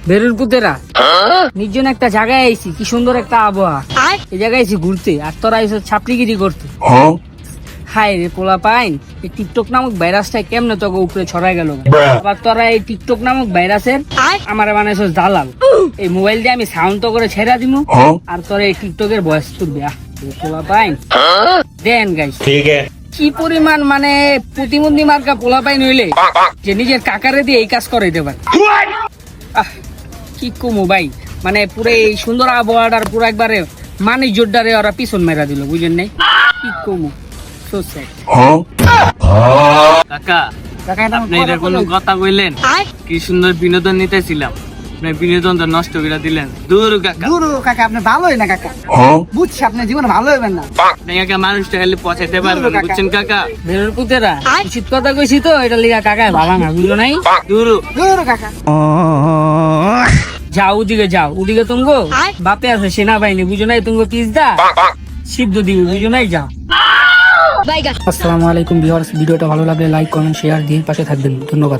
বেরুর পুতেরা নির্জন একটা জায়গায় আইছি, কি সুন্দর একটা আবহাওয়া। এই জায়গায় আইছি ঘুরতে, আর তোরা এসে ছাপড়িগিরি করতে। হাই রে পোলা পাইন, এই টিকটক নামক ভাইরাসটা কেমনে তোকে উপরে ছড়াই গেল? আবার তোরা এই টিকটক নামক ভাইরাসের আমার বানাইছ দালাল। এই মোবাইল দিয়ে আমি সাউন্ড তো করে ছেড়া দিমু, আর তোরা এই টিকটকের বয়স তুলবে। পোলা পাইন দেন গাইস, কি পরিমাণ মানে প্রতিবন্ধী মার্কা পোলা পাইন হইলে যে নিজের কাকারে দিয়ে এই কাজ করাইতে পারে। কি কমু ভাই, মানে পুরো এই সুন্দর আবহাওয়াটার পুরো একবারে মানে জোরদারে ওরা পিছন মেরা দিল, বুঝলেন নাই? কি কমু, কাকা আপনি এটা কোনো কথা কইলেন? কি সুন্দর বিনোদন নিতেছিলাম, আপনি বিনোদন তো নষ্ট করে দিলেন। দূর কাকা, দূর কাকা, আপনি ভালোই না কাকা, বুঝছি আপনি জীবনে ভালো হইবেন না। আপনি কাকা মানুষটা খালি পচাইতে পারবেন, বুঝছেন কাকা? বেরোর পুতেরা উচিত কথা কইছি তো, এটা লিগা কাকায় ভালো না, বুঝলো নাই? দূর দূর কাকা, যাও ওদিকে, যাও ওদিকে। তুমগো বাপে আছে সেনাবাহিনী, বুঝো নাই? তুমগো পিসদা সিদ্ধ দিবে, বুঝো নাই? যাও। আসসালামু আলাইকুম ভিউয়ার্স, ভিডিওটা ভালো লাগলে লাইক কমেন্ট শেয়ার দিয়ে পাশে থাকবেন। ধন্যবাদ।